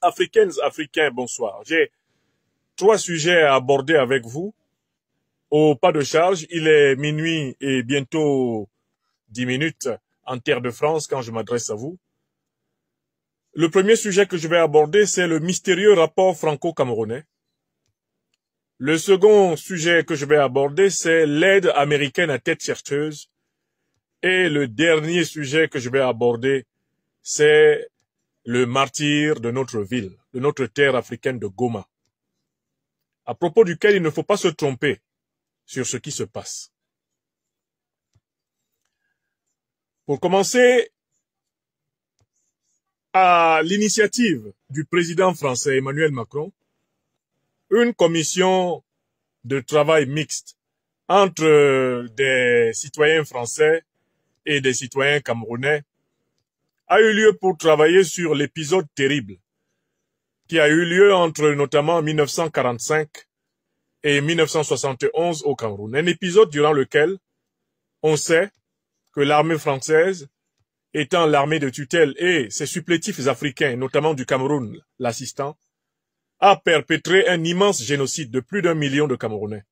Africaines, Africains, bonsoir. J'ai 3 sujets à aborder avec vous. Au pas de charge, il est minuit et bientôt 10 minutes en terre de France quand je m'adresse à vous. Le premier sujet que je vais aborder, c'est le mystérieux rapport franco-camerounais. Le second sujet que je vais aborder, c'est l'aide américaine à tête chercheuse. Et le dernier sujet que je vais aborder, c'est le martyr de notre ville, de notre terre africaine de Goma, à propos duquel il ne faut pas se tromper sur ce qui se passe. Pour commencer, à l'initiative du président français Emmanuel Macron, une commission de travail mixte entre des citoyens français et des citoyens camerounais a eu lieu pour travailler sur l'épisode terrible qui a eu lieu entre notamment 1945 et 1971 au Cameroun. Un épisode durant lequel on sait que l'armée française, étant l'armée de tutelle et ses supplétifs africains, notamment du Cameroun, l'assistant, a perpétré un immense génocide de plus d'1 million de Camerounais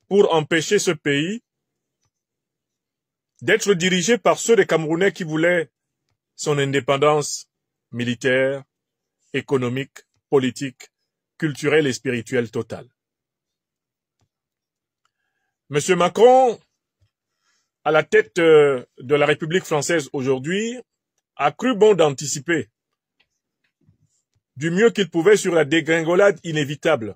pour empêcher ce pays d'être dirigé par ceux des Camerounais qui voulaient son indépendance militaire, économique, politique, culturelle et spirituelle totale. Monsieur Macron, à la tête de la République française aujourd'hui, a cru bon d'anticiper du mieux qu'il pouvait sur la dégringolade inévitable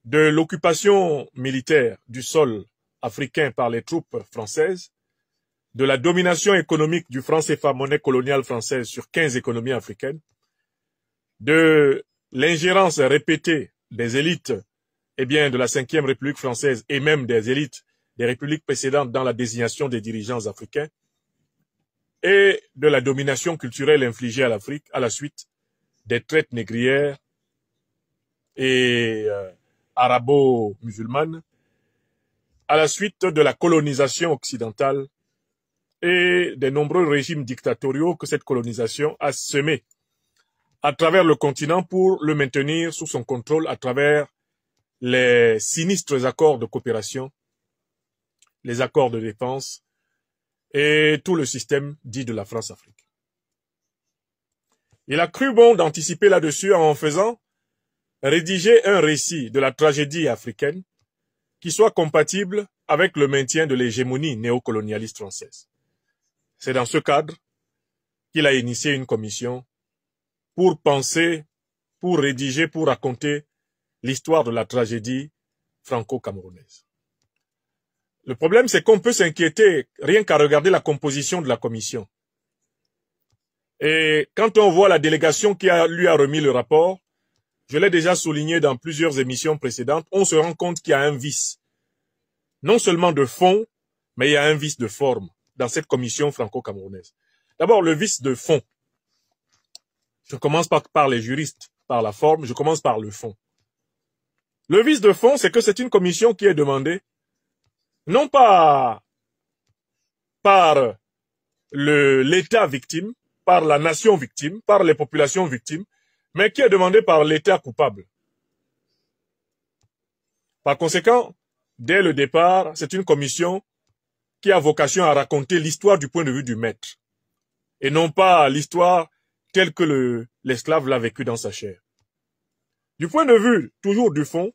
de l'occupation militaire du sol africain par les troupes françaises, de la domination économique du franc CFA, monnaie coloniale française, sur 15 économies africaines, de l'ingérence répétée des élites de la 5e République française et même des élites des républiques précédentes dans la désignation des dirigeants africains, et de la domination culturelle infligée à l'Afrique à la suite des traites négrières et arabo-musulmanes, à la suite de la colonisation occidentale et des nombreux régimes dictatoriaux que cette colonisation a semés à travers le continent pour le maintenir sous son contrôle à travers les sinistres accords de coopération, les accords de défense et tout le système dit de la France-Afrique. Il a cru bon d'anticiper là-dessus en faisant rédiger un récit de la tragédie africaine qui soit compatible avec le maintien de l'hégémonie néocolonialiste française. C'est dans ce cadre qu'il a initié une commission pour penser, pour rédiger, pour raconter l'histoire de la tragédie franco-camerounaise. Le problème, c'est qu'on peut s'inquiéter rien qu'à regarder la composition de la commission. Et quand on voit la délégation qui lui a remis le rapport, je l'ai déjà souligné dans plusieurs émissions précédentes, on se rend compte qu'il y a un vice, non seulement de fond, mais il y a un vice de forme dans cette commission franco-camerounaise. D'abord, le vice de fond. Je commence par les juristes, par la forme, je commence par le fond. Le vice de fond, c'est que c'est une commission qui est demandée non pas par l'État victime, par la nation victime, par les populations victimes, mais qui est demandée par l'État coupable. Par conséquent, dès le départ, c'est une commission qui a vocation à raconter l'histoire du point de vue du maître, et non pas l'histoire telle que l'esclave l'a vécue dans sa chair. Du point de vue, toujours du fond,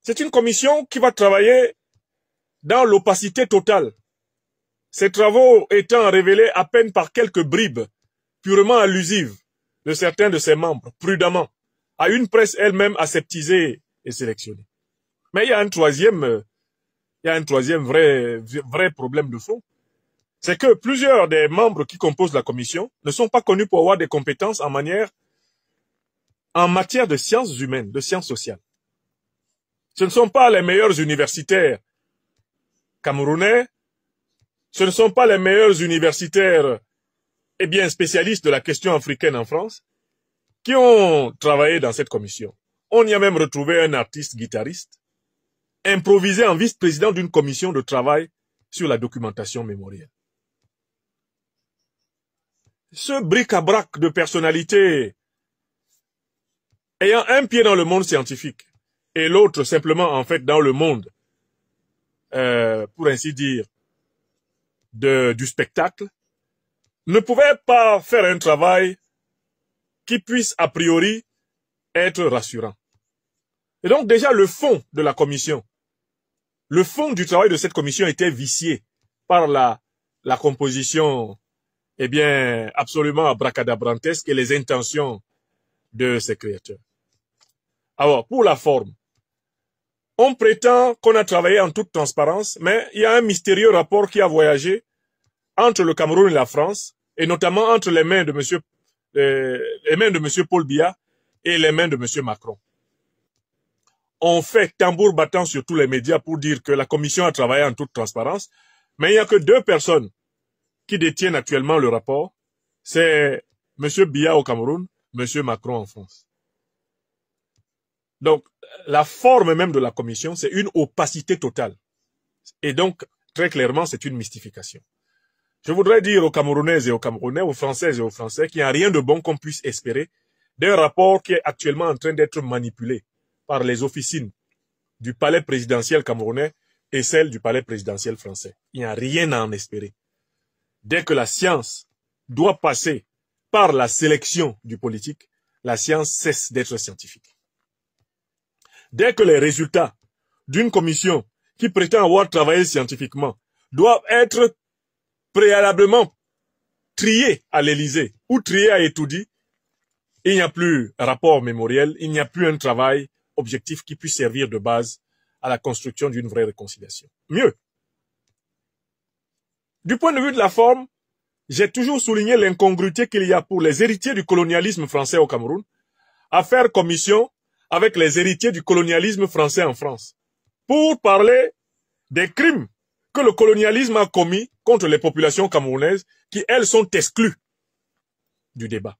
c'est une commission qui va travailler dans l'opacité totale. Ces travaux étant révélés à peine par quelques bribes purement allusives de certains de ses membres, prudemment, à une presse elle-même aseptisée et sélectionnée. Mais il y a un troisième vrai problème de fond. C'est que plusieurs des membres qui composent la commission ne sont pas connus pour avoir des compétences en matière de sciences humaines, de sciences sociales. Ce ne sont pas les meilleurs universitaires camerounais, ce ne sont pas les meilleurs universitaires spécialistes de la question africaine en France qui ont travaillé dans cette commission. On y a même retrouvé un artiste guitariste, improvisé en vice-président d'une commission de travail sur la documentation mémorielle. ce bric-à-brac de personnalités ayant un pied dans le monde scientifique et l'autre simplement en fait dans le monde, pour ainsi dire, du spectacle, ne pouvaient pas faire un travail qui puisse a priori être rassurant. Et donc déjà le fond de la commission, le fond du travail de cette commission était vicié par la composition, eh bien, absolument abracadabrantesque et les intentions de ses créateurs. Alors, pour la forme, on prétend qu'on a travaillé en toute transparence, mais il y a un mystérieux rapport qui a voyagé entre le Cameroun et la France, et notamment entre les mains de monsieur Paul Biya et les mains de monsieur Macron. On fait tambour battant sur tous les médias pour dire que la commission a travaillé en toute transparence, mais il n'y a que 2 personnes qui détiennent actuellement le rapport. C'est monsieur Biya au Cameroun, monsieur Macron en France. Donc, la forme même de la commission, c'est une opacité totale. Et donc, très clairement, c'est une mystification. Je voudrais dire aux Camerounaises et aux Camerounais, aux Françaises et aux Français qu'il n'y a rien de bon qu'on puisse espérer d'un rapport qui est actuellement en train d'être manipulé par les officines du palais présidentiel camerounais et celles du palais présidentiel français. Il n'y a rien à en espérer. Dès que la science doit passer par la sélection du politique, la science cesse d'être scientifique. Dès que les résultats d'une commission qui prétend avoir travaillé scientifiquement doivent être préalablement triés à l'Élysée ou triés à Étoudi, il n'y a plus rapport mémoriel, il n'y a plus un travail objectif qui puisse servir de base à la construction d'une vraie réconciliation. Mieux, du point de vue de la forme, j'ai toujours souligné l'incongruité qu'il y a pour les héritiers du colonialisme français au Cameroun à faire commission avec les héritiers du colonialisme français en France pour parler des crimes que le colonialisme a commis contre les populations camerounaises qui, elles, sont exclues du débat.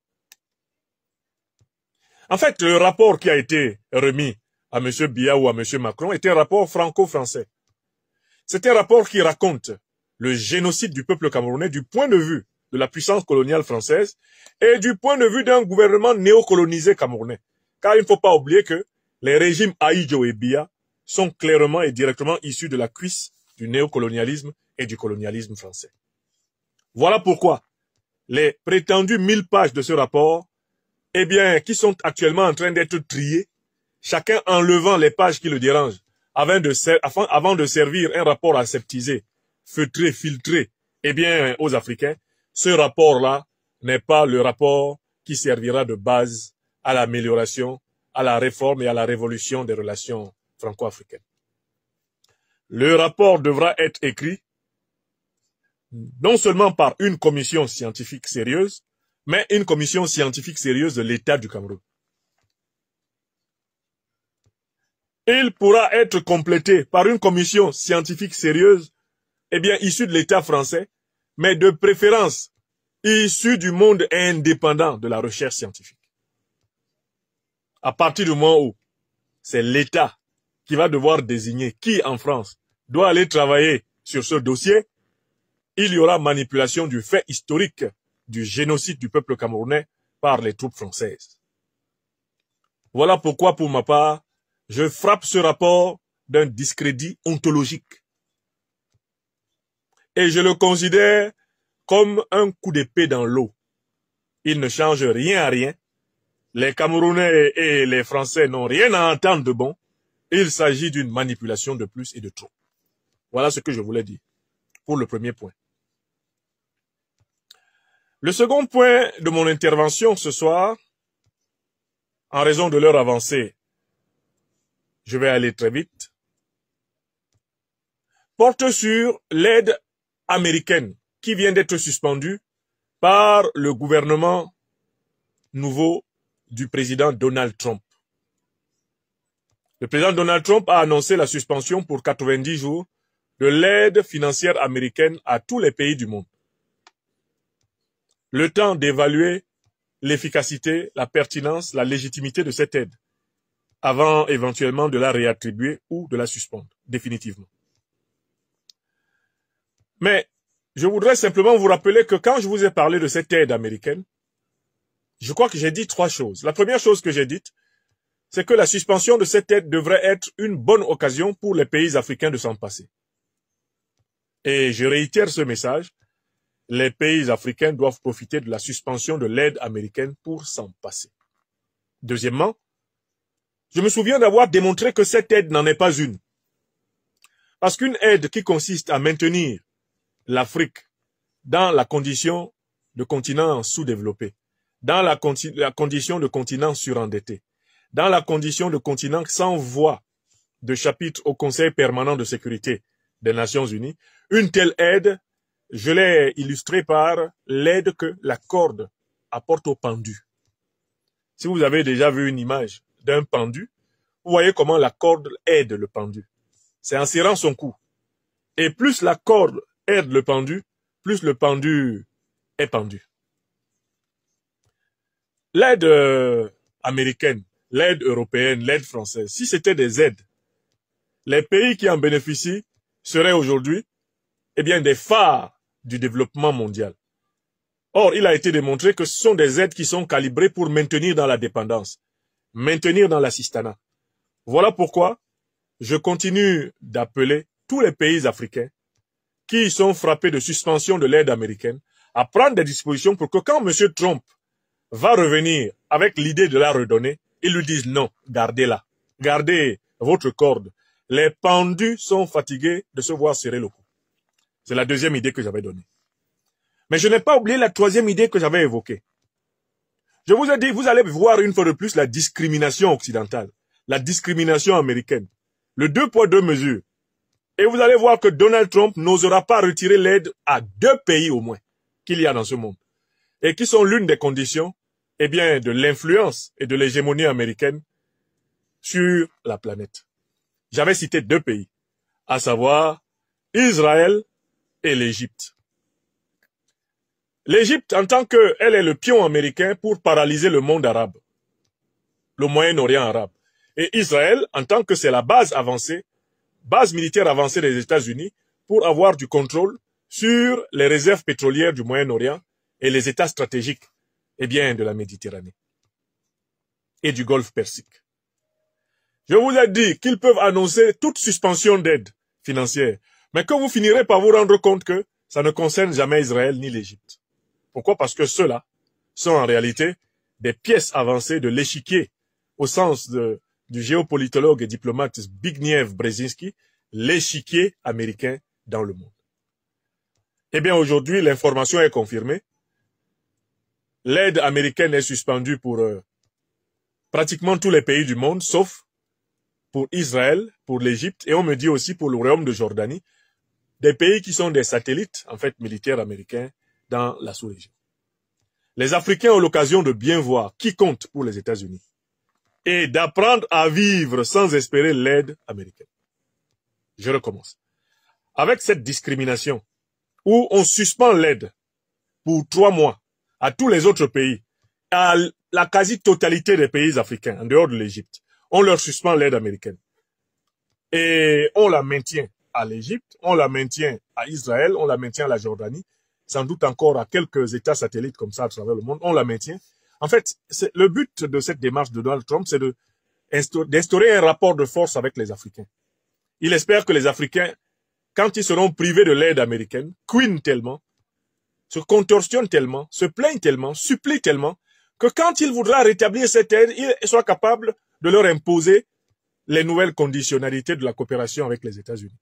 En fait, le rapport qui a été remis à M. Biya ou à M. Macron était un rapport franco-français. C'est un rapport qui raconte le génocide du peuple camerounais du point de vue de la puissance coloniale française et du point de vue d'un gouvernement néocolonisé camerounais. Car il ne faut pas oublier que les régimes Ahidjo et Biya sont clairement et directement issus de la cuisse du néocolonialisme et du colonialisme français. Voilà pourquoi les prétendues 1000 pages de ce rapport, eh bien, qui sont actuellement en train d'être triées, chacun enlevant les pages qui le dérangent, avant de servir un rapport aseptisé, feutré, filtré, eh bien, aux Africains, ce rapport-là n'est pas le rapport qui servira de base à l'amélioration, à la réforme et à la révolution des relations franco-africaines. Le rapport devra être écrit non seulement par une commission scientifique sérieuse, mais une commission scientifique sérieuse de l'État du Cameroun. Il pourra être complété par une commission scientifique sérieuse, eh bien, issue de l'État français, mais de préférence issue du monde indépendant de la recherche scientifique. À partir du moment où c'est l'État qui va devoir désigner qui en France doit aller travailler sur ce dossier, il y aura manipulation du fait historique du génocide du peuple camerounais par les troupes françaises. Voilà pourquoi, pour ma part, je frappe ce rapport d'un discrédit ontologique. Et je le considère comme un coup d'épée dans l'eau. Il ne change rien à rien. Les Camerounais et les Français n'ont rien à entendre de bon. Il s'agit d'une manipulation de plus et de trop. Voilà ce que je voulais dire pour le premier point. Le second point de mon intervention ce soir, en raison de l'heure avancée, je vais aller très vite, porte sur l'aide américaine qui vient d'être suspendue par le gouvernement nouveau du président Donald Trump. Le président Donald Trump a annoncé la suspension pour 90 jours de l'aide financière américaine à tous les pays du monde. Le temps d'évaluer l'efficacité, la pertinence, la légitimité de cette aide, avant éventuellement de la réattribuer ou de la suspendre définitivement. Mais je voudrais simplement vous rappeler que quand je vous ai parlé de cette aide américaine, je crois que j'ai dit 3 choses. La première chose que j'ai dite, c'est que la suspension de cette aide devrait être une bonne occasion pour les pays africains de s'en passer. Et je réitère ce message, les pays africains doivent profiter de la suspension de l'aide américaine pour s'en passer. Deuxièmement, je me souviens d'avoir démontré que cette aide n'en est pas une. Parce qu'une aide qui consiste à maintenir l'Afrique dans la condition de continent sous-développé, dans la condition de continent surendetté, dans la condition de continent sans voix de chapitre au Conseil permanent de sécurité des Nations Unies, une telle aide, je l'ai illustrée par l'aide que la corde apporte au pendu. Si vous avez déjà vu une image d'un pendu, vous voyez comment la corde aide le pendu. C'est en serrant son cou. Et plus la corde aide le pendu, plus le pendu est pendu. L'aide américaine, l'aide européenne, l'aide française, si c'était des aides, les pays qui en bénéficient seraient aujourd'hui, eh bien, des phares du développement mondial. Or, il a été démontré que ce sont des aides qui sont calibrées pour maintenir dans la dépendance, maintenir dans l'assistanat. Voilà pourquoi je continue d'appeler tous les pays africains qui sont frappés de suspension de l'aide américaine à prendre des dispositions pour que quand M. Trump va revenir avec l'idée de la redonner, ils lui disent non, gardez-la, gardez votre corde. Les pendus sont fatigués de se voir serrer le cou. C'est la deuxième idée que j'avais donnée. Mais je n'ai pas oublié la troisième idée que j'avais évoquée. Je vous ai dit, vous allez voir une fois de plus la discrimination occidentale, la discrimination américaine, le 2 poids 2 mesures. Et vous allez voir que Donald Trump n'osera pas retirer l'aide à 2 pays au moins qu'il y a dans ce monde. Et qui sont l'une des conditions, eh bien, de l'influence et de l'hégémonie américaine sur la planète. J'avais cité 2 pays, à savoir Israël et l'Égypte. L'Égypte, en tant qu'elle est le pion américain pour paralyser le monde arabe, le Moyen-Orient arabe. Et Israël, en tant que c'est la base avancée, base militaire avancée des États-Unis, pour avoir du contrôle sur les réserves pétrolières du Moyen-Orient et les États stratégiques, eh bien, de la Méditerranée et du Golfe Persique. Je vous ai dit qu'ils peuvent annoncer toute suspension d'aide financière, mais que vous finirez par vous rendre compte que ça ne concerne jamais Israël ni l'Égypte. Pourquoi? Parce que ceux-là sont en réalité des pièces avancées de l'échiquier, au sens du géopolitologue et diplomate Zbigniew Brzezinski, l'échiquier américain dans le monde. Eh bien, aujourd'hui, l'information est confirmée. L'aide américaine est suspendue pour pratiquement tous les pays du monde, sauf pour Israël, pour l'Égypte, et on me dit aussi pour le royaume de Jordanie, des pays qui sont des satellites, en fait, militaires américains dans la sous-région. Les Africains ont l'occasion de bien voir qui compte pour les États-Unis et d'apprendre à vivre sans espérer l'aide américaine. Je recommence. Avec cette discrimination, où on suspend l'aide pour 3 mois à tous les autres pays, à la quasi-totalité des pays africains, en dehors de l'Égypte, on leur suspend l'aide américaine. Et on la maintient à l'Égypte, on la maintient à Israël, on la maintient à la Jordanie, sans doute encore à quelques États satellites comme ça à travers le monde, on la maintient. En fait, le but de cette démarche de Donald Trump, c'est d'instaurer un rapport de force avec les Africains. Il espère que les Africains, quand ils seront privés de l'aide américaine, couinent tellement, se contorsionnent tellement, se plaignent tellement, supplient tellement, que quand il voudra rétablir cette aide, il soit capable de leur imposer les nouvelles conditionnalités de la coopération avec les États-Unis.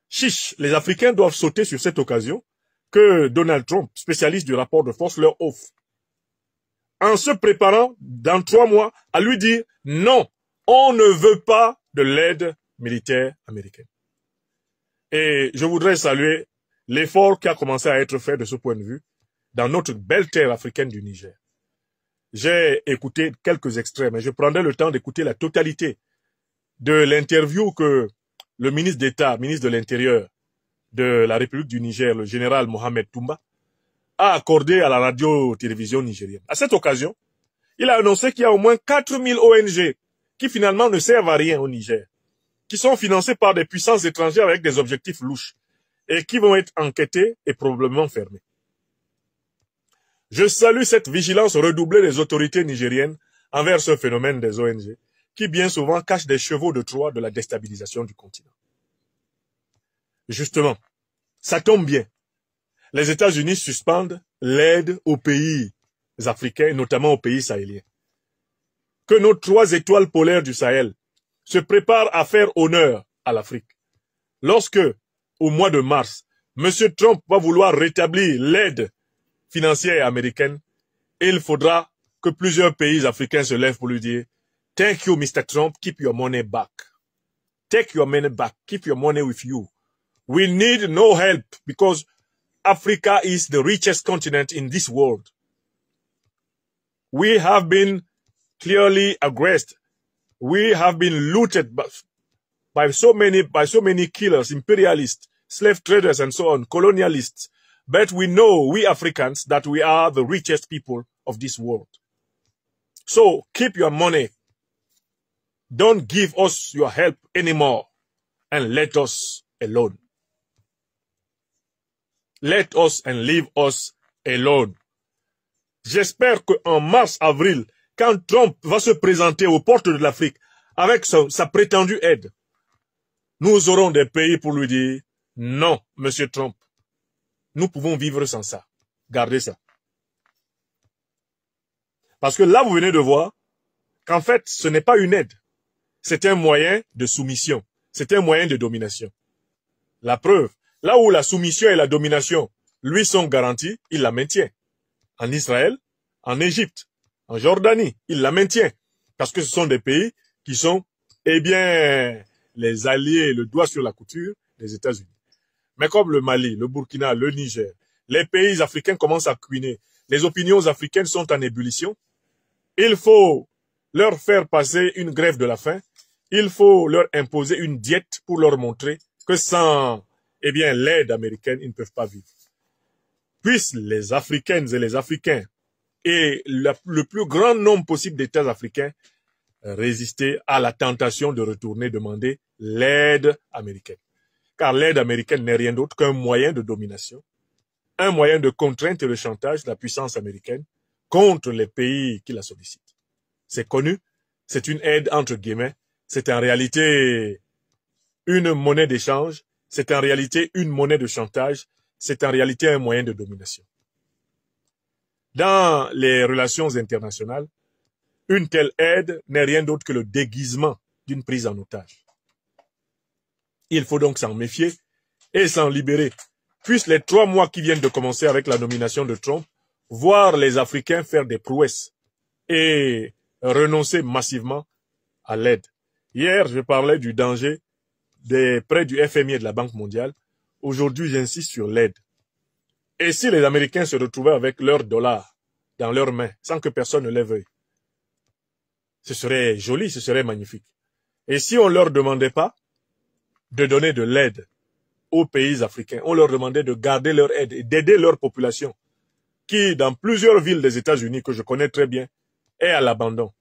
Chiche, les Africains doivent sauter sur cette occasion que Donald Trump, spécialiste du rapport de force, leur offre, en se préparant dans 3 mois à lui dire non, on ne veut pas de l'aide militaire américaine. Et je voudrais saluer l'effort qui a commencé à être fait de ce point de vue dans notre belle terre africaine du Niger. J'ai écouté quelques extraits, mais je prendrai le temps d'écouter la totalité de l'interview que le ministre d'État, ministre de l'Intérieur de la République du Niger, le général Mohamed Toumba, a accordé à la radio-télévision nigérienne. À cette occasion, il a annoncé qu'il y a au moins 4000 ONG qui finalement ne servent à rien au Niger, qui sont financées par des puissances étrangères avec des objectifs louches. et qui vont être enquêtés et probablement fermés. Je salue cette vigilance redoublée des autorités nigériennes envers ce phénomène des ONG, qui bien souvent cachent des chevaux de Troie de la déstabilisation du continent. Justement, ça tombe bien. Les États-Unis suspendent l'aide aux pays africains, notamment aux pays sahéliens. Que nos 3 étoiles polaires du Sahel se préparent à faire honneur à l'Afrique. Lorsque, au mois de mars, M. Trump va vouloir rétablir l'aide financière américaine, il faudra que plusieurs pays africains se lèvent pour lui dire « Thank you, Mr. Trump, keep your money back. Take your money back, keep your money with you. We need no help because Africa is the richest continent in this world. We have been clearly aggressed. We have been looted by so many killers, imperialists, slave traders, and so on, colonialists. But we know, we Africans, that we are the richest people of this world. So keep your money. Don't give us your help anymore, and let us alone. Let us and leave us alone. J'espère qu'en mars-avril, quand Trump va se présenter aux portes de l'Afrique avec sa prétendue aide, nous aurons des pays pour lui dire « Non, Monsieur Trump, nous pouvons vivre sans ça. Gardez ça. » Parce que là, vous venez de voir qu'en fait, ce n'est pas une aide. C'est un moyen de soumission. C'est un moyen de domination. La preuve, là où la soumission et la domination lui sont garanties, il la maintient. En Israël, en Égypte, en Jordanie, il la maintient. Parce que ce sont des pays qui sont, eh bien, les alliés, le doigt sur la couture des États-Unis. Mais comme le Mali, le Burkina, le Niger, les pays africains commencent à cuiner, les opinions africaines sont en ébullition, il faut leur faire passer une grève de la faim, il faut leur imposer une diète pour leur montrer que sans, eh bien, l'aide américaine, ils ne peuvent pas vivre. Puissent les Africaines et les Africains et le plus grand nombre possible d'États africains résister à la tentation de retourner demander l'aide américaine. Car l'aide américaine n'est rien d'autre qu'un moyen de domination, un moyen de contrainte et de chantage de la puissance américaine contre les pays qui la sollicitent. C'est connu, c'est une aide entre guillemets, c'est en réalité une monnaie d'échange, c'est en réalité une monnaie de chantage, c'est en réalité un moyen de domination. Dans les relations internationales, une telle aide n'est rien d'autre que le déguisement d'une prise en otage. Il faut donc s'en méfier et s'en libérer. Puissent les 3 mois qui viennent de commencer avec la nomination de Trump, voir les Africains faire des prouesses et renoncer massivement à l'aide. Hier, je parlais du danger des prêts du FMI et de la Banque mondiale. Aujourd'hui, j'insiste sur l'aide. Et si les Américains se retrouvaient avec leurs dollars dans leurs mains, sans que personne ne les veuille, ce serait joli, ce serait magnifique. Et si on ne leur demandait pas de donner de l'aide aux pays africains, on leur demandait de garder leur aide et d'aider leur population, qui, dans plusieurs villes des États-Unis, que je connais très bien, est à l'abandon.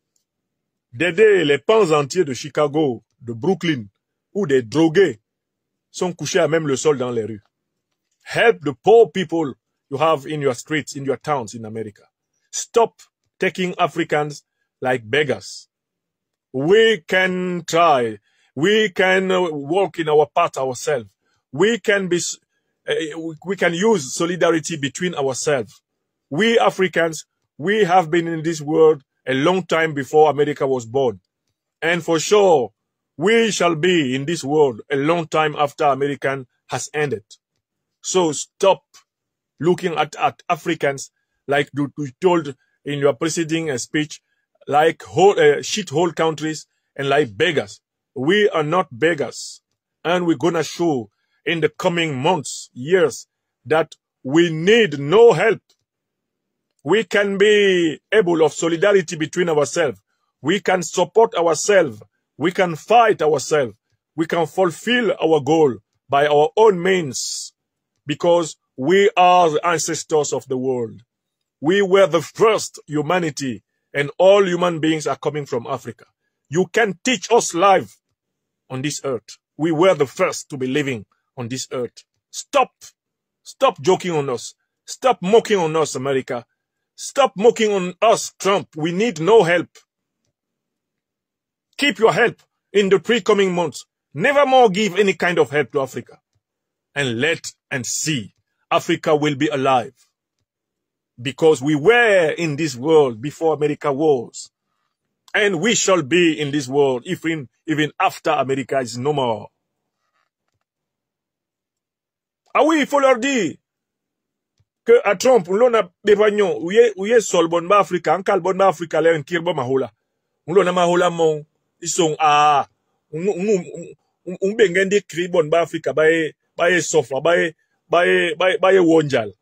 D'aider les pans entiers de Chicago, de Brooklyn, où des drogués sont couchés à même le sol dans les rues. Help the poor people you have in your streets, in your towns in America. Stop taking Africans like beggars. We can try. We can walk in our path ourselves. We can use solidarity between ourselves. We Africans, we have been in this world a long time before America was born. And for sure, we shall be in this world a long time after America has ended. So stop looking at Africans like you told in your preceding speech, like shithole countries and like beggars. We are not beggars. And we're going to show in the coming months, years, that we need no help. We can be able of solidarity between ourselves. We can support ourselves. We can fight ourselves. We can fulfill our goal by our own means because we are the ancestors of the world. We were the first humanity and all human beings are coming from Africa. You can teach us life on this earth. We were the first to be living on this earth. Stop joking on us. Stop mocking on us, America. Stop mocking on us, Trump. We need no help. Keep your help in the coming months. Never more give any kind of help to Africa. And let and see. Africa will be alive. Because we were in this world before America was. And we shall be in this world even after America is no more. Ah oui, il faut leur dire que à Trump, on a bevagnon, ou ye sol bon ba Africa, en kal bon ba Africa le en kirbo mahola. On a mahola mon, ils sont on bengen de kri bon ba Africa, bae sofa, bae wonjal.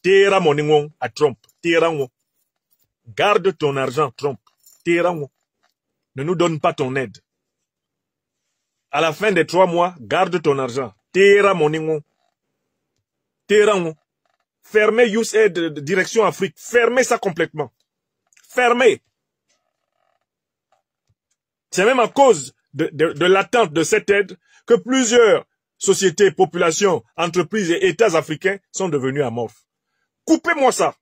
Tera moningon à Trump, tera ngo. Garde ton argent, Trump. Tera ngo. Ne nous donne pas ton aide. À la fin des 3 mois, garde ton argent. Tera moningon. Fermez USAID direction Afrique. Fermez ça complètement. Fermez. C'est même à cause de l'attente de cette aide que plusieurs sociétés, populations, entreprises et États africains sont devenus amorphes. Coupez-moi ça.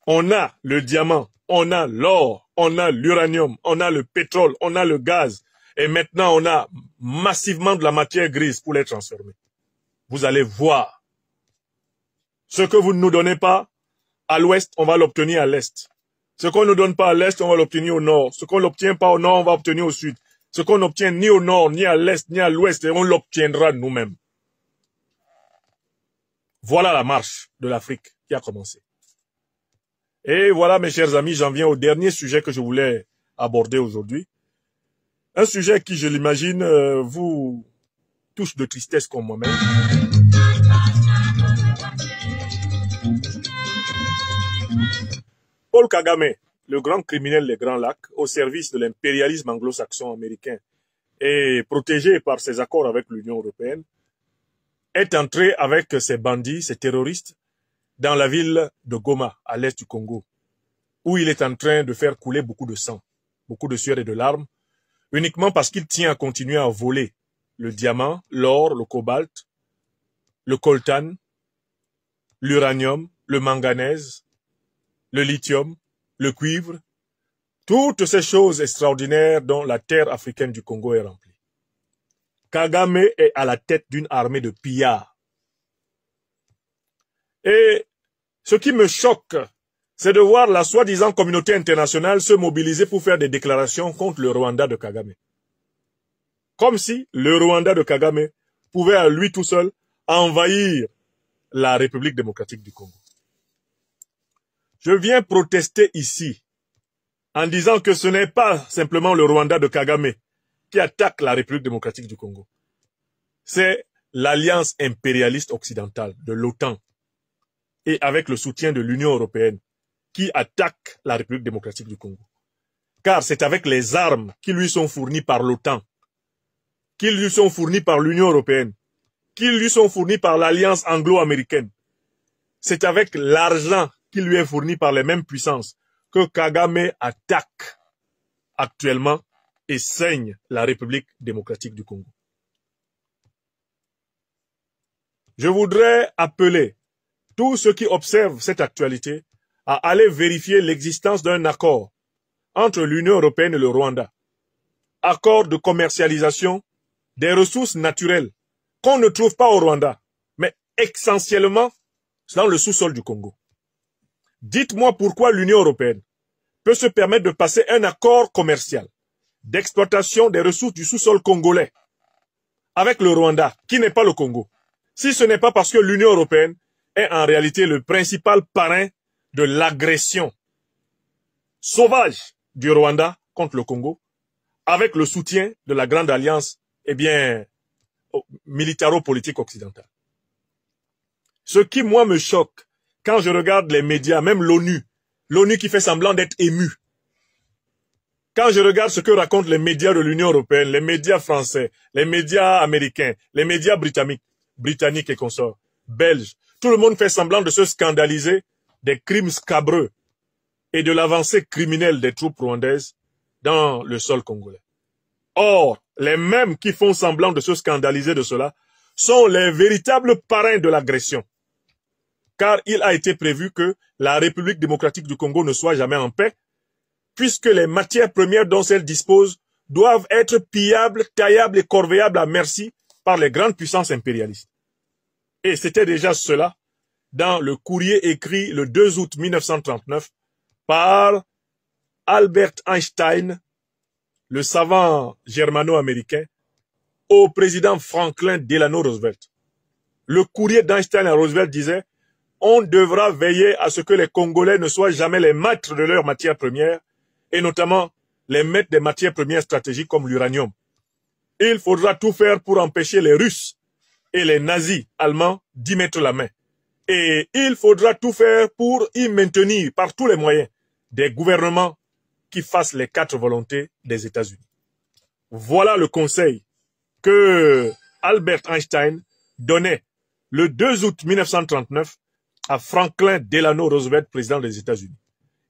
On a le diamant, on a l'or, on a l'uranium, on a le pétrole, on a le gaz. Et maintenant, on a massivement de la matière grise pour les transformer. Vous allez voir. Ce que vous ne nous donnez pas à l'ouest, on va l'obtenir à l'est. Ce qu'on ne nous donne pas à l'est, on va l'obtenir au nord. Ce qu'on n'obtient pas au nord, on va obtenir au sud. Ce qu'on n'obtient ni au nord, ni à l'est, ni à l'ouest, et on l'obtiendra nous-mêmes. Voilà la marche de l'Afrique qui a commencé. Et voilà, mes chers amis, j'en viens au dernier sujet que je voulais aborder aujourd'hui. Un sujet qui, je l'imagine, vous touche de tristesse comme moi-même. Paul Kagame, le grand criminel des Grands Lacs, au service de l'impérialisme anglo-saxon américain et protégé par ses accords avec l'Union européenne, est entré avec ses bandits, ses terroristes, dans la ville de Goma, à l'est du Congo, où il est en train de faire couler beaucoup de sang, beaucoup de sueur et de larmes, uniquement parce qu'il tient à continuer à voler le diamant, l'or, le cobalt, le coltan, l'uranium, le manganèse, le lithium, le cuivre, toutes ces choses extraordinaires dont la terre africaine du Congo est remplie. Kagame est à la tête d'une armée de pillards. Et ce qui me choque, c'est de voir la soi-disant communauté internationale se mobiliser pour faire des déclarations contre le Rwanda de Kagame. Comme si le Rwanda de Kagame pouvait à lui tout seul envahir la République démocratique du Congo. Je viens protester ici en disant que ce n'est pas simplement le Rwanda de Kagame qui attaque la République démocratique du Congo. C'est l'alliance impérialiste occidentale de l'OTAN et avec le soutien de l'Union européenne qui attaque la République démocratique du Congo. Car c'est avec les armes qui lui sont fournies par l'OTAN, qui lui sont fournies par l'Union européenne, qui lui sont fournies par l'alliance anglo-américaine. C'est avec l'argent qui lui est fourni par les mêmes puissances que Kagame attaque actuellement et saigne la République démocratique du Congo. Je voudrais appeler tous ceux qui observent cette actualité à aller vérifier l'existence d'un accord entre l'Union européenne et le Rwanda. Accord de commercialisation des ressources naturelles qu'on ne trouve pas au Rwanda, mais essentiellement dans le sous-sol du Congo. Dites-moi pourquoi l'Union européenne peut se permettre de passer un accord commercial d'exploitation des ressources du sous-sol congolais avec le Rwanda, qui n'est pas le Congo, si ce n'est pas parce que l'Union européenne est en réalité le principal parrain de l'agression sauvage du Rwanda contre le Congo, avec le soutien de la grande alliance, militaro-politique occidentale. Ce qui, moi, me choque, quand je regarde les médias, même l'ONU qui fait semblant d'être émue, quand je regarde ce que racontent les médias de l'Union européenne, les médias français, les médias américains, les médias britanniques et consorts, belges, tout le monde fait semblant de se scandaliser des crimes scabreux et de l'avancée criminelle des troupes rwandaises dans le sol congolais. Or, les mêmes qui font semblant de se scandaliser de cela sont les véritables parrains de l'agression. Car il a été prévu que la République démocratique du Congo ne soit jamais en paix, puisque les matières premières dont elle dispose doivent être pillables, taillables et corvéables à merci par les grandes puissances impérialistes. Et c'était déjà cela dans le courrier écrit le 2 août 1939 par Albert Einstein, le savant germano-américain, au président Franklin Delano Roosevelt. Le courrier d'Einstein à Roosevelt disait « On devra veiller à ce que les Congolais ne soient jamais les maîtres de leurs matières premières, et notamment les maîtres des matières premières stratégiques comme l'uranium. Il faudra tout faire pour empêcher les Russes et les nazis allemands d'y mettre la main. Et il faudra tout faire pour y maintenir par tous les moyens des gouvernements qui fassent les 4 volontés des États-Unis. » Voilà le conseil que Albert Einstein donnait le 2 août 1939 à Franklin Delano Roosevelt, président des États-Unis.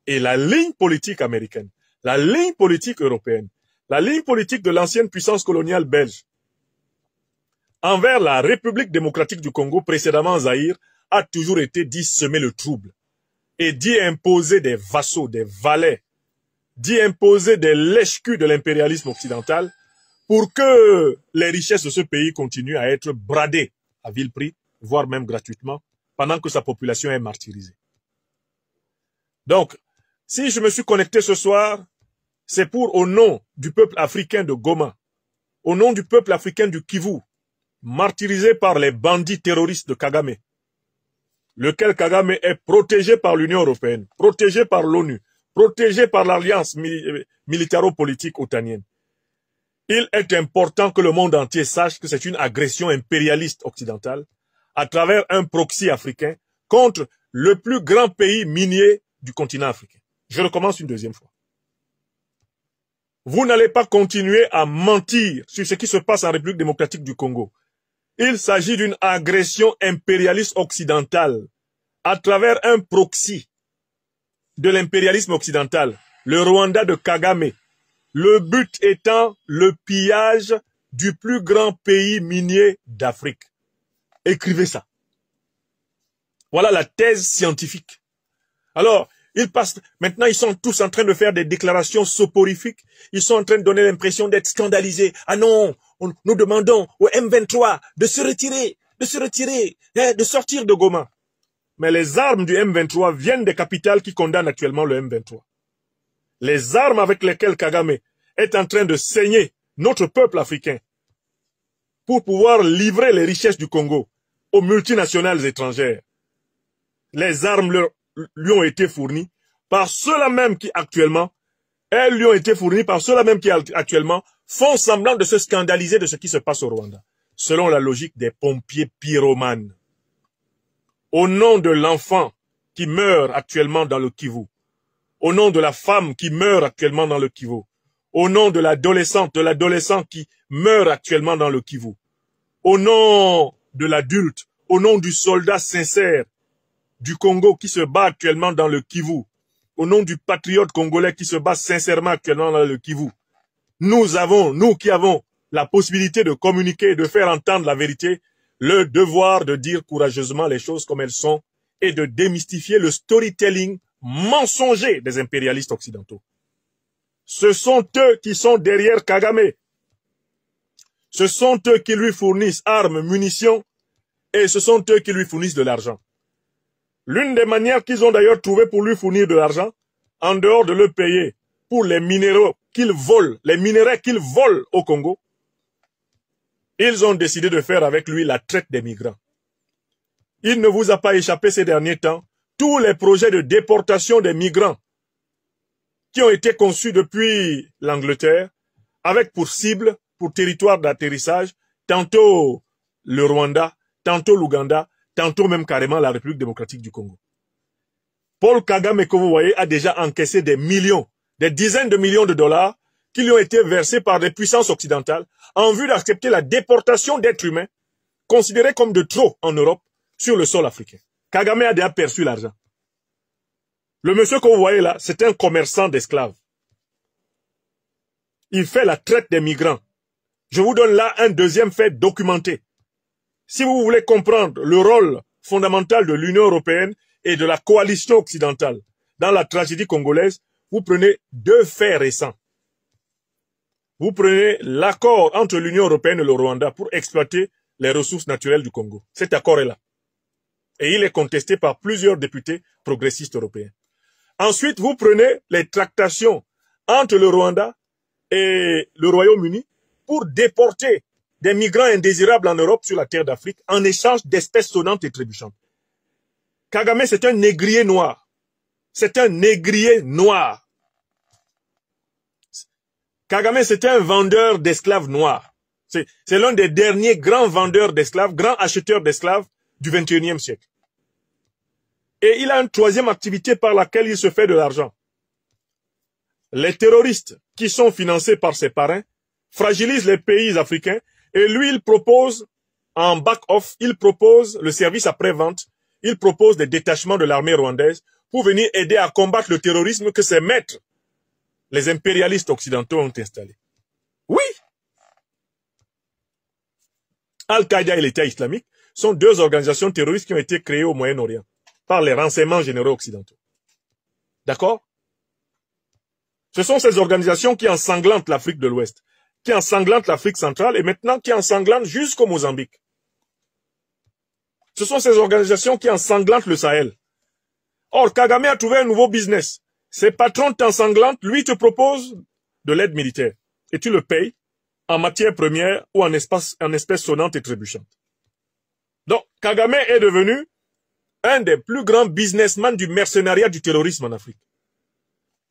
Et la ligne politique américaine, la ligne politique européenne, la ligne politique de l'ancienne puissance coloniale belge envers la République démocratique du Congo, précédemment Zaïre, a toujours été d'y semer le trouble et d'y imposer des vassaux, des valets, d'y imposer des lèche-culs de l'impérialisme occidental pour que les richesses de ce pays continuent à être bradées à vil prix, voire même gratuitement, pendant que sa population est martyrisée. Donc, si je me suis connecté ce soir, c'est pour, au nom du peuple africain de Goma, au nom du peuple africain du Kivu, martyrisé par les bandits terroristes de Kagame, lequel Kagame est protégé par l'Union européenne, protégé par l'ONU, protégé par l'alliance militaro-politique otanienne. Il est important que le monde entier sache que c'est une agression impérialiste occidentale à travers un proxy africain contre le plus grand pays minier du continent africain. Je recommence une deuxième fois. Vous n'allez pas continuer à mentir sur ce qui se passe en République démocratique du Congo. Il s'agit d'une agression impérialiste occidentale à travers un proxy de l'impérialisme occidental, le Rwanda de Kagame. Le but étant le pillage du plus grand pays minier d'Afrique. Écrivez ça. Voilà la thèse scientifique. Alors, maintenant ils sont tous en train de faire des déclarations soporifiques. Ils sont en train de donner l'impression d'être scandalisés. Ah non, nous demandons au M23 de se retirer, de sortir de Goma. Mais les armes du M23 viennent des capitales qui condamnent actuellement le M23. Les armes avec lesquelles Kagame est en train de saigner notre peuple africain pour pouvoir livrer les richesses du Congo aux multinationales étrangères. Les armes lui ont été fournies par ceux-là même qui actuellement, font semblant de se scandaliser de ce qui se passe au Rwanda, selon la logique des pompiers pyromanes. Au nom de l'enfant qui meurt actuellement dans le Kivu, au nom de la femme qui meurt actuellement dans le Kivu, au nom de l'adolescent qui meurt actuellement dans le Kivu, au nom de l'adulte, au nom du soldat sincère du Congo qui se bat actuellement dans le Kivu, au nom du patriote congolais qui se bat sincèrement actuellement dans le Kivu, nous qui avons la possibilité de communiquer et de faire entendre la vérité, le devoir de dire courageusement les choses comme elles sont et de démystifier le storytelling mensonger des impérialistes occidentaux. Ce sont eux qui sont derrière Kagame. Ce sont eux qui lui fournissent armes, munitions, et ce sont eux qui lui fournissent de l'argent. L'une des manières qu'ils ont d'ailleurs trouvé pour lui fournir de l'argent, en dehors de le payer pour les minéraux qu'ils volent, les minerais qu'ils volent au Congo, ils ont décidé de faire avec lui la traite des migrants. Il ne vous a pas échappé ces derniers temps tous les projets de déportation des migrants qui ont été conçus depuis l'Angleterre, avec pour cible, pour territoire d'atterrissage, tantôt le Rwanda, tantôt l'Ouganda, tantôt même carrément la République démocratique du Congo. Paul Kagame, que vous voyez, a déjà encaissé des millions, des dizaines de millions de dollars qui lui ont été versés par des puissances occidentales en vue d'accepter la déportation d'êtres humains considérés comme de trop en Europe sur le sol africain. Kagame a déjà perçu l'argent. Le monsieur que vous voyez là, c'est un commerçant d'esclaves. Il fait la traite des migrants. Je vous donne là un deuxième fait documenté. Si vous voulez comprendre le rôle fondamental de l'Union européenne et de la coalition occidentale dans la tragédie congolaise, vous prenez deux faits récents. Vous prenez l'accord entre l'Union européenne et le Rwanda pour exploiter les ressources naturelles du Congo. Cet accord est là. Et il est contesté par plusieurs députés progressistes européens. Ensuite, vous prenez les tractations entre le Rwanda et le Royaume-Uni pour déporter des migrants indésirables en Europe sur la terre d'Afrique en échange d'espèces sonnantes et trébuchantes. Kagame, c'est un négrier noir. C'est un négrier noir. Kagame, c'est un vendeur d'esclaves noirs. C'est l'un des derniers grands vendeurs d'esclaves, grands acheteurs d'esclaves du XXIe siècle. Et il a une troisième activité par laquelle il se fait de l'argent. Les terroristes qui sont financés par ses parrains fragilisent les pays africains et lui, il propose en back-off, il propose le service après-vente, il propose des détachements de l'armée rwandaise pour venir aider à combattre le terrorisme que ses maîtres, les impérialistes occidentaux, ont installé. Oui! Al-Qaïda et l'État islamique sont deux organisations terroristes qui ont été créées au Moyen-Orient par les renseignements généraux occidentaux. D'accord? Ce sont ces organisations qui ensanglantent l'Afrique de l'Ouest, qui ensanglantent l'Afrique centrale et maintenant qui ensanglantent jusqu'au Mozambique. Ce sont ces organisations qui ensanglantent le Sahel. Or, Kagame a trouvé un nouveau business. Ses patrons t'ensanglantent, lui te propose de l'aide militaire. Et tu le payes en matière première ou en espèces sonnantes et trébuchantes. Donc, Kagame est devenu un des plus grands businessmen du mercenariat du terrorisme en Afrique.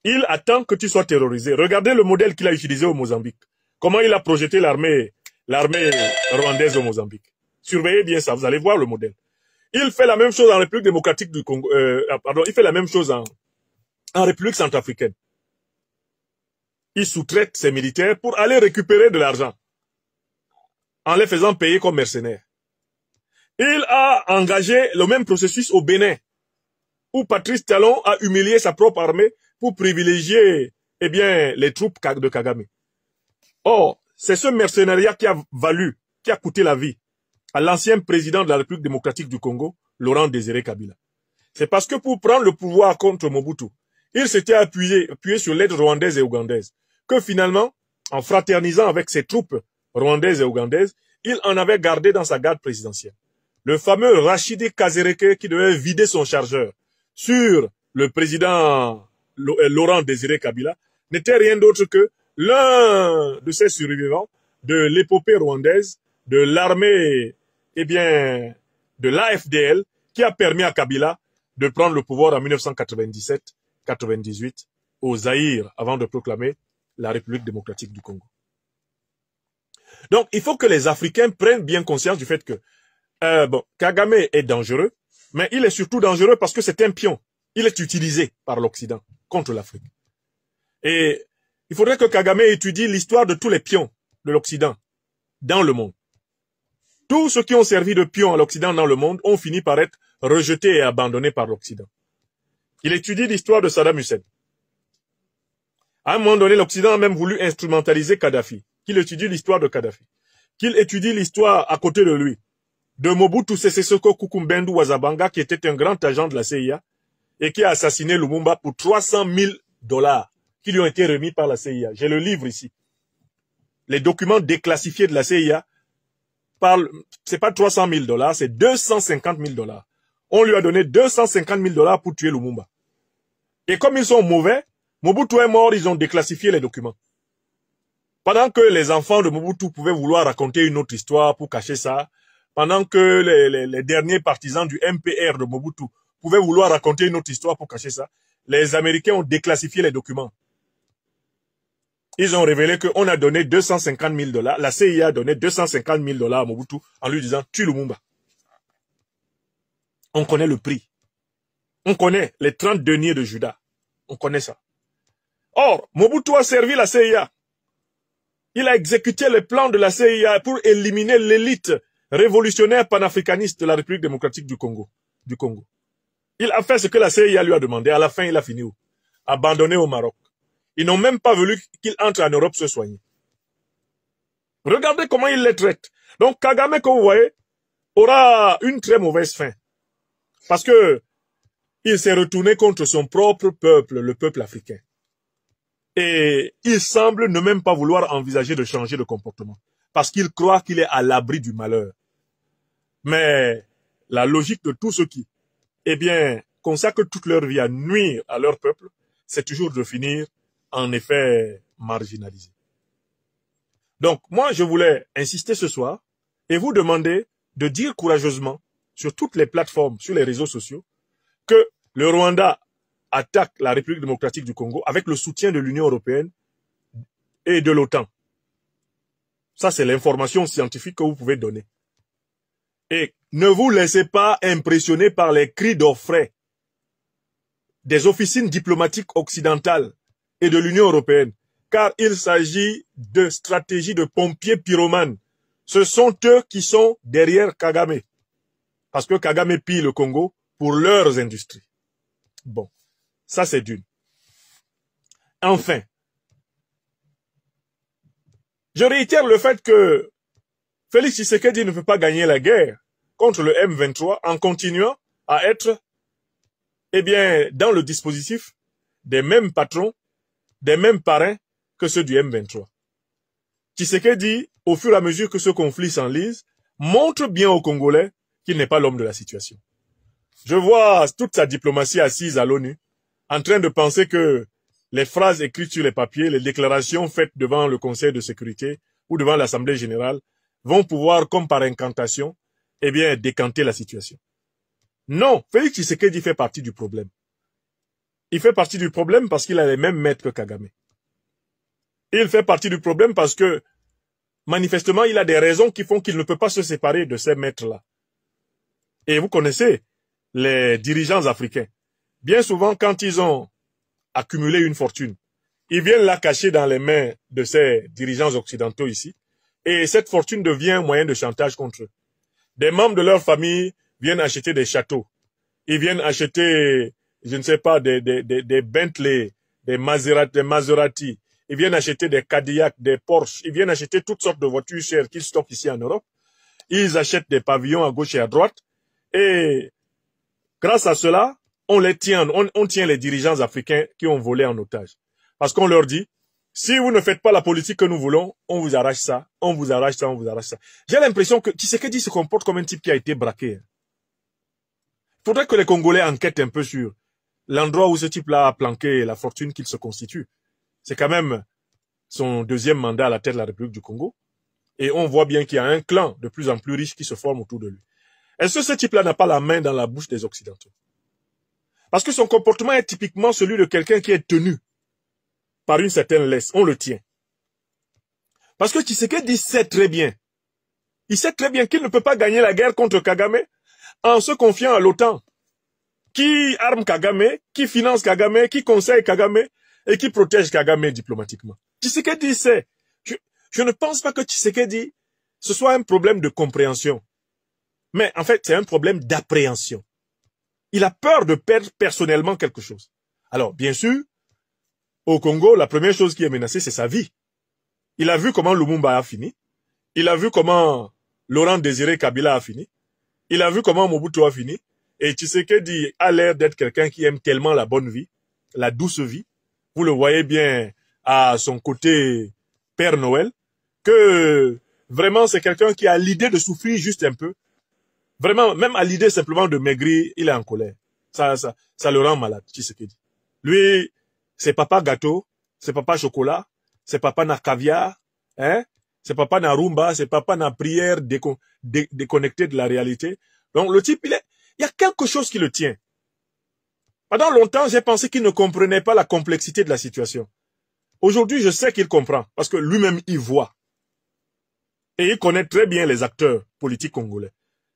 Il attend que tu sois terrorisé. Regardez le modèle qu'il a utilisé au Mozambique. Comment il a projeté l'armée rwandaise au Mozambique. Surveillez bien ça, vous allez voir le modèle. Il fait la même chose en République démocratique du Congo. Il fait la même chose en République centrafricaine. Il sous-traite ses militaires pour aller récupérer de l'argent en les faisant payer comme mercenaires. Il a engagé le même processus au Bénin, où Patrice Talon a humilié sa propre armée pour privilégier les troupes de Kagame. Or, c'est ce mercenariat qui a coûté la vie à l'ancien président de la République démocratique du Congo, Laurent Désiré Kabila. C'est parce que pour prendre le pouvoir contre Mobutu, il s'était appuyé sur l'aide rwandaise et ougandaise, que finalement, en fraternisant avec ses troupes rwandaises et ougandaises, il en avait gardé dans sa garde présidentielle. Le fameux Rachidi Kazereke qui devait vider son chargeur sur le président Laurent Désiré Kabila n'était rien d'autre que l'un de ces survivants de l'épopée rwandaise, de l'armée, de l'AFDL, qui a permis à Kabila de prendre le pouvoir en 1997-98 au Zaïre avant de proclamer la République démocratique du Congo. Donc, il faut que les Africains prennent bien conscience du fait que Kagame est dangereux, mais il est surtout dangereux parce que c'est un pion. Il est utilisé par l'Occident contre l'Afrique. Et il faudrait que Kagame étudie l'histoire de tous les pions de l'Occident dans le monde. Tous ceux qui ont servi de pions à l'Occident dans le monde ont fini par être rejetés et abandonnés par l'Occident. Il étudie l'histoire de Saddam Hussein. À un moment donné, l'Occident a même voulu instrumentaliser Kadhafi. Qu'il étudie l'histoire de Kadhafi. Qu'il étudie l'histoire à côté de lui de Mobutu Sese Seko Kukumbendu Wazabanga, qui était un grand agent de la CIA et qui a assassiné Lumumba pour 300 000 $ qui lui ont été remis par la CIA. J'ai le livre ici. Les documents déclassifiés de la CIA parlent, c'est pas 300 000 $, c'est 250 000 $. On lui a donné 250 000 $ pour tuer Lumumba. Et comme ils sont mauvais, Mobutu est mort, ils ont déclassifié les documents. Pendant que les enfants de Mobutu pouvaient vouloir raconter une autre histoire pour cacher ça, pendant que les derniers partisans du MPR de Mobutu pouvaient vouloir raconter une autre histoire pour cacher ça, les Américains ont déclassifié les documents. Ils ont révélé qu'on a donné 250 000 $, la CIA a donné 250 000 $ à Mobutu en lui disant « tue Lumumba ». On connaît le prix. On connaît les 30 deniers de Judas. On connaît ça. Or, Mobutu a servi la CIA. Il a exécuté les plans de la CIA pour éliminer l'élite révolutionnaire panafricaniste de la République démocratique du Congo. Il a fait ce que la CIA lui a demandé. À la fin, il a fini où? Abandonné au Maroc. Ils n'ont même pas voulu qu'il entre en Europe se soigner. Regardez comment ils les traitent. Donc Kagame, comme vous voyez, aura une très mauvaise fin. Parce que il s'est retourné contre son propre peuple, le peuple africain. Et il semble ne même pas vouloir envisager de changer de comportement. Parce qu'il croit qu'il est à l'abri du malheur. Mais la logique de tous ceux qui, eh bien, consacrent toute leur vie à nuire à leur peuple, c'est toujours de finir, en effet, marginalisé. Donc, moi, je voulais insister ce soir et vous demander de dire courageusement sur toutes les plateformes, sur les réseaux sociaux, que le Rwanda attaque la République démocratique du Congo avec le soutien de l'Union européenne et de l'OTAN. Ça, c'est l'information scientifique que vous pouvez donner. Et ne vous laissez pas impressionner par les cris d'orfraie des officines diplomatiques occidentales et de l'Union européenne, car il s'agit de stratégies de pompiers pyromanes. Ce sont eux qui sont derrière Kagame, parce que Kagame pille le Congo pour leurs industries. Bon, ça c'est d'une. Enfin, je réitère le fait que Félix Tshisekedi ne peut pas gagner la guerre contre le M23 en continuant à être, eh bien, dans le dispositif des mêmes patrons, des mêmes parrains que ceux du M23. Tshisekedi, au fur et à mesure que ce conflit s'enlise, montre bien aux Congolais qu'il n'est pas l'homme de la situation. Je vois toute sa diplomatie assise à l'ONU, en train de penser que les phrases écrites sur les papiers, les déclarations faites devant le Conseil de sécurité ou devant l'Assemblée générale vont pouvoir, comme par incantation, eh bien, décanter la situation. Non, Félix Tshisekedi fait partie du problème. Il fait partie du problème parce qu'il a les mêmes maîtres que Kagame. Il fait partie du problème parce que, manifestement, il a des raisons qui font qu'il ne peut pas se séparer de ces maîtres-là. Et vous connaissez les dirigeants africains. Bien souvent, quand ils ont accumulé une fortune, ils viennent la cacher dans les mains de ces dirigeants occidentaux ici, et cette fortune devient un moyen de chantage contre eux. Des membres de leur famille viennent acheter des châteaux. Ils viennent acheter, je ne sais pas, des Bentley, des Maserati. Ils viennent acheter des Cadillac, des Porsche. Ils viennent acheter toutes sortes de voitures chères qu'ils stockent ici en Europe. Ils achètent des pavillons à gauche et à droite. Et grâce à cela, on tient les dirigeants africains qui ont volé en otage. Parce qu'on leur dit, si vous ne faites pas la politique que nous voulons, on vous arrache ça, on vous arrache ça, on vous arrache ça. J'ai l'impression que Tshisekedi se comporte comme un type qui a été braqué. Il faudrait que les Congolais enquêtent un peu sur l'endroit où ce type-là a planqué la fortune qu'il se constitue. C'est quand même son deuxième mandat à la tête de la République du Congo. Et on voit bien qu'il y a un clan de plus en plus riche qui se forme autour de lui. Est-ce que ce type-là n'a pas la main dans la bouche des Occidentaux? Parce que son comportement est typiquement celui de quelqu'un qui est tenu par une certaine laisse. On le tient. Parce que Tshisekedi sait très bien. Il sait très bien qu'il ne peut pas gagner la guerre contre Kagame en se confiant à l'OTAN, qui arme Kagame, qui finance Kagame, qui conseille Kagame et qui protège Kagame diplomatiquement. Tshisekedi sait. Je ne pense pas que Tshisekedi, ce soit un problème de compréhension. Mais en fait, c'est un problème d'appréhension. Il a peur de perdre personnellement quelque chose. Alors, bien sûr, au Congo, la première chose qui est menacée, c'est sa vie. Il a vu comment Lumumba a fini. Il a vu comment Laurent Désiré Kabila a fini. Il a vu comment Mobutu a fini. Et Tshisekedi a l'air d'être quelqu'un qui aime tellement la bonne vie, la douce vie. Vous le voyez bien à son côté Père Noël, que vraiment c'est quelqu'un qui a l'idée de souffrir juste un peu. Vraiment, même à l'idée simplement de maigrir, il est en colère. Ça le rend malade, Tshisekedi. Lui, c'est papa gâteau, c'est papa chocolat, c'est papa na caviar, hein? C'est papa na rumba, c'est papa na prière déconnectée de la réalité. Donc le type, il y a quelque chose qui le tient. Pendant longtemps, j'ai pensé qu'il ne comprenait pas la complexité de la situation. Aujourd'hui, je sais qu'il comprend, parce que lui-même, il voit. Et il connaît très bien les acteurs politiques congolais.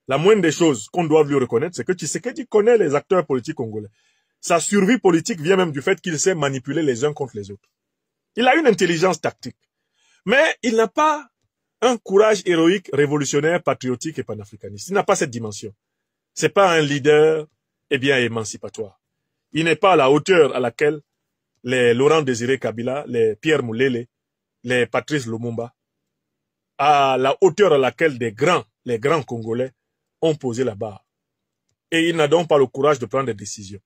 La moindre des choses qu'on doit lui reconnaître, c'est que Tshisekedi connaît les acteurs politiques congolais. Sa survie politique vient même du fait qu'il sait manipuler les uns contre les autres. Il a une intelligence tactique. Mais il n'a pas un courage héroïque, révolutionnaire, patriotique et panafricaniste. Il n'a pas cette dimension. C'est pas un leader, eh bien, émancipatoire. Il n'est pas à la hauteur à laquelle les Laurent Désiré Kabila, les Pierre Moulele, les Patrice Lumumba, à la hauteur à laquelle les grands Congolais ont posé la barre. Et il n'a donc pas le courage de prendre des décisions.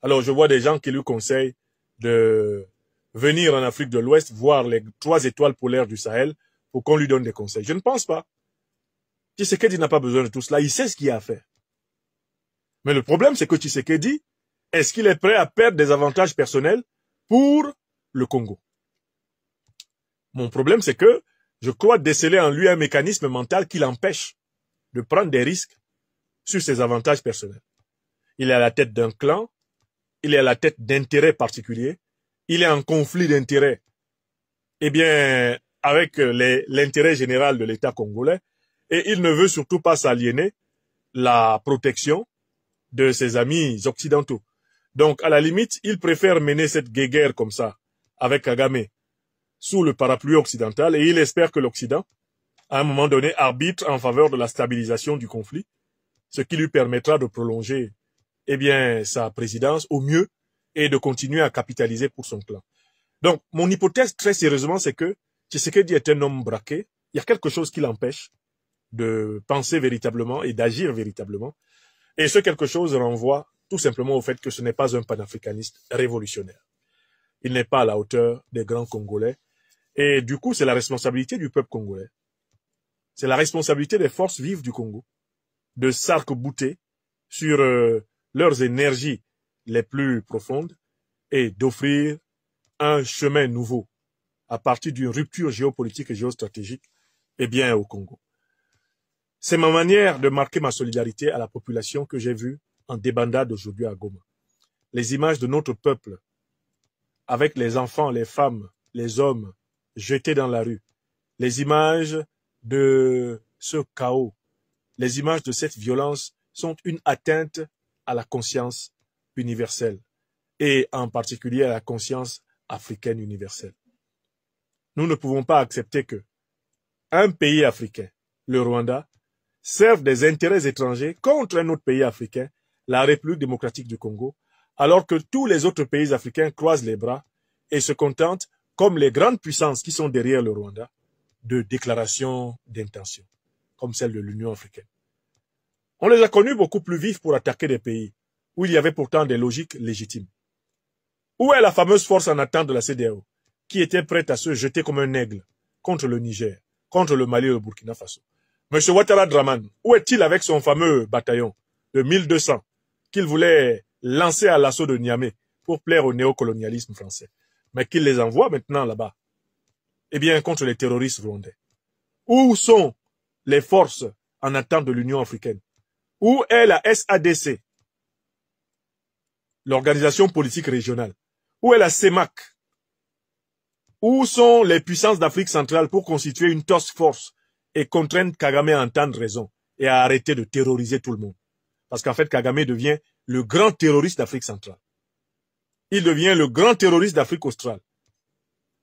Alors je vois des gens qui lui conseillent de venir en Afrique de l'Ouest, voir les 3 étoiles polaires du Sahel, pour qu'on lui donne des conseils. Je ne pense pas. Tshisekedi n'a pas besoin de tout cela, il sait ce qu'il y a à faire. Mais le problème, c'est que Tshisekedi, est-ce qu'il est prêt à perdre des avantages personnels pour le Congo? Mon problème, c'est que je crois déceler en lui un mécanisme mental qui l'empêche de prendre des risques sur ses avantages personnels. Il est à la tête d'un clan, il est à la tête d'intérêts particuliers, il est en conflit d'intérêts, eh bien, avec l'intérêt général de l'État congolais, et il ne veut surtout pas s'aliéner la protection de ses amis occidentaux. Donc, à la limite, il préfère mener cette guéguerre comme ça, avec Kagame, sous le parapluie occidental, et il espère que l'Occident, à un moment donné, arbitre en faveur de la stabilisation du conflit, ce qui lui permettra de prolonger, eh bien, sa présidence au mieux et de continuer à capitaliser pour son clan. Donc, mon hypothèse, très sérieusement, c'est que Tshisekedi est un homme braqué. Il y a quelque chose qui l'empêche de penser véritablement et d'agir véritablement. Et ce quelque chose renvoie tout simplement au fait que ce n'est pas un panafricaniste révolutionnaire. Il n'est pas à la hauteur des grands Congolais. Et du coup, c'est la responsabilité du peuple congolais. C'est la responsabilité des forces vives du Congo de s'arc-bouter sur leurs énergies les plus profondes et d'offrir un chemin nouveau à partir d'une rupture géopolitique et géostratégique, eh bien, au Congo. C'est ma manière de marquer ma solidarité à la population que j'ai vue en débandade aujourd'hui à Goma. Les images de notre peuple, avec les enfants, les femmes, les hommes jetés dans la rue, les images de ce chaos, les images de cette violence sont une atteinte à la conscience universelle et en particulier à la conscience africaine universelle. Nous ne pouvons pas accepter que un pays africain, le Rwanda, serve des intérêts étrangers contre un autre pays africain, la République démocratique du Congo, alors que tous les autres pays africains croisent les bras et se contentent, comme les grandes puissances qui sont derrière le Rwanda, de déclarations d'intention, comme celle de l'Union africaine. On les a connus beaucoup plus vifs pour attaquer des pays où il y avait pourtant des logiques légitimes. Où est la fameuse force en attente de la CEDEAO, qui était prête à se jeter comme un aigle contre le Niger, contre le Mali et le Burkina Faso? Monsieur Ouattara Draman, où est-il avec son fameux bataillon de 1200 qu'il voulait lancer à l'assaut de Niamey pour plaire au néocolonialisme français, mais qu'il les envoie maintenant là-bas? Eh bien, contre les terroristes rwandais. Où sont les forces en attente de l'Union africaine? Où est la SADC, l'organisation politique régionale? Où est la CEMAC? Où sont les puissances d'Afrique centrale pour constituer une task force et contraindre Kagame à entendre raison et à arrêter de terroriser tout le monde? Parce qu'en fait, Kagame devient le grand terroriste d'Afrique centrale. Il devient le grand terroriste d'Afrique australe.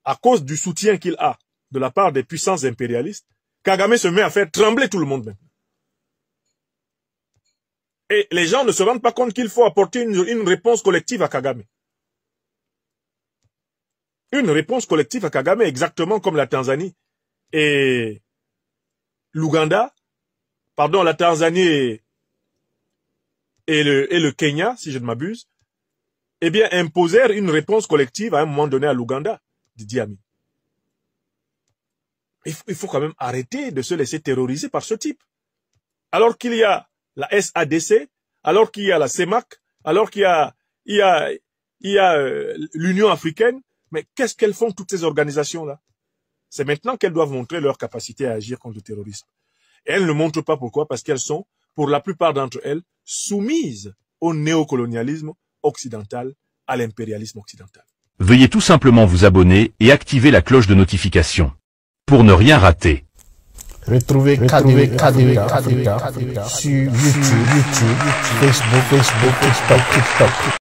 À cause du soutien qu'il a de la part des puissances impérialistes, Kagame se met à faire trembler tout le monde maintenant. Et les gens ne se rendent pas compte qu'il faut apporter une réponse collective à Kagame. Une réponse collective à Kagame, exactement comme la Tanzanie et l'Ouganda, pardon, la Tanzanie et le Kenya, si je ne m'abuse, eh bien, imposèrent une réponse collective à un moment donné à l'Ouganda, Idi Amin. Il faut quand même arrêter de se laisser terroriser par ce type. Alors qu'il y a la SADC, alors qu'il y a la CEMAC, alors qu'il y a l'Union africaine, mais qu'est-ce qu'elles font toutes ces organisations-là? C'est maintenant qu'elles doivent montrer leur capacité à agir contre le terrorisme. Et elles ne montrent pas pourquoi, parce qu'elles sont, pour la plupart d'entre elles, soumises au néocolonialisme occidental, à l'impérialisme occidental. Veuillez tout simplement vous abonner et activer la cloche de notification pour ne rien rater. Retrouvez KDV Africa sur YouTube, Facebook, TikTok.